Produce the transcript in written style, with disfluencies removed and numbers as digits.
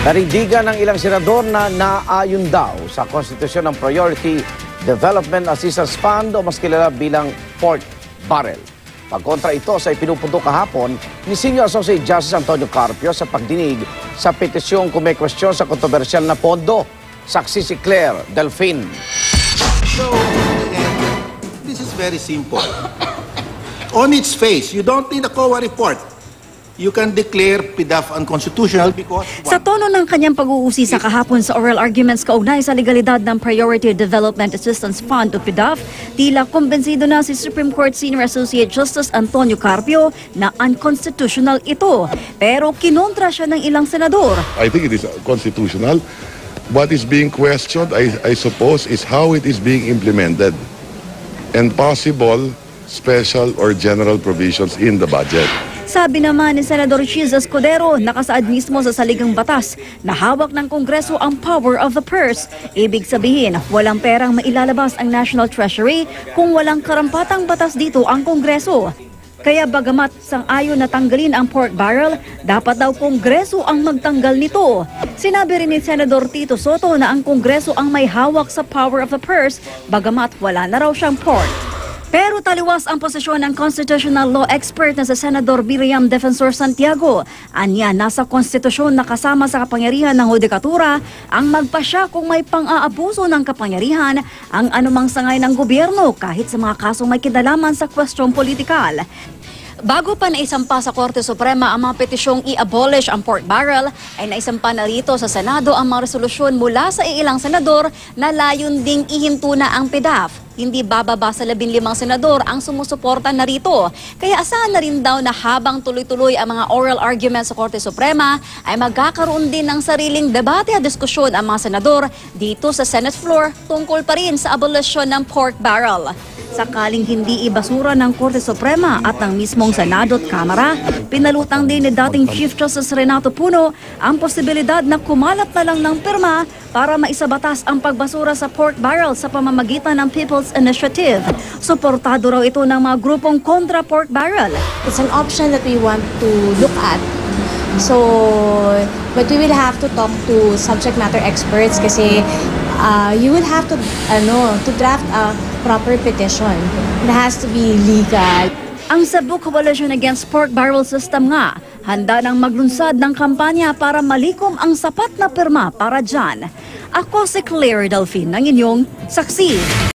Nanindigan ng ilang senador na naayon daw sa konstitusyon ng Priority Development Assistance Fund o mas kilala bilang pork barrel. Pagkontra ito sa ipinupunto kahapon ni Senior Associate Justice Antonio Carpio sa pagdinig sa petisyong kumekwestiyon sa kontrobersyal na pondo. Saksi si Claire Delfin. So, this is very simple. On its face, you don't need a COA report. You can declare PDAF unconstitutional because... Sa tono ng kanyang pag-uusisa kahapon sa oral arguments kaugnay sa legalidad ng Priority Development Assistance Fund o PDAF, tila kumbensido na si Supreme Court Senior Associate Justice Antonio Carpio na unconstitutional ito. Pero kinontra siya ng ilang senador. I think it is constitutional. What is being questioned, I suppose, is how it is being implemented and possible special or general provisions in the budget. Sabi naman ni Senador Chiz Escudero, nakasaad mismo sa saligang batas na hawak ng Kongreso ang power of the purse. Ibig sabihin, walang perang mailalabas ang National Treasury kung walang karampatang batas dito ang Kongreso. Kaya bagamat sang-ayon na tanggalin ang pork barrel, dapat daw Kongreso ang magtanggal nito. Sinabi rin ni Senador Tito Soto na ang Kongreso ang may hawak sa power of the purse, bagamat wala na raw siyang pork. Pero taliwas ang posisyon ng constitutional law expert na sa Senador Miriam Defensor Santiago. Anya, nasa konstitusyon na kasama sa kapangyarihan ng hudikatura ang magpasya kung may pang-aabuso ng kapangyarihan ang anumang sangay ng gobyerno kahit sa mga kasong may kinalaman sa kwestyon politikal. Bago pa naisampa sa Korte Suprema ang mga petisyong i-abolish ang pork barrel, ay naisampa na rito sa Senado ang mga resolusyon mula sa ilang senador na layon ding ihinto na ang PDAF. Hindi bababa sa 15 senador ang sumusuporta na rito. Kaya asahan na rin daw na habang tuloy-tuloy ang mga oral arguments sa Korte Suprema, ay magkakaroon din ng sariling debate at diskusyon ang mga senador dito sa Senate floor tungkol pa rin sa abolisyon ng pork barrel. Sakaling hindi ibasura ng Korte Suprema at ng mismong Senado at Kamara, pinalutang din ni dating Chief Justice Renato Puno ang posibilidad na kumalat na lang ng pirma para maisabatas ang pagbasura sa pork barrel sa pamamagitan ng People's Initiative. Suportado raw ito ng mga grupong kontra pork barrel. It's an option that we want to look at. So, but we will have to talk to subject matter experts kasi you will have to draft a proper petition. It has to be legal. Ang Cebu Coalition Against Pork Barrel System nga, handa nang maglunsad ng kampanya para malikom ang sapat na pirma para dyan. Ako si Claire Delfin, ng inyong saksi.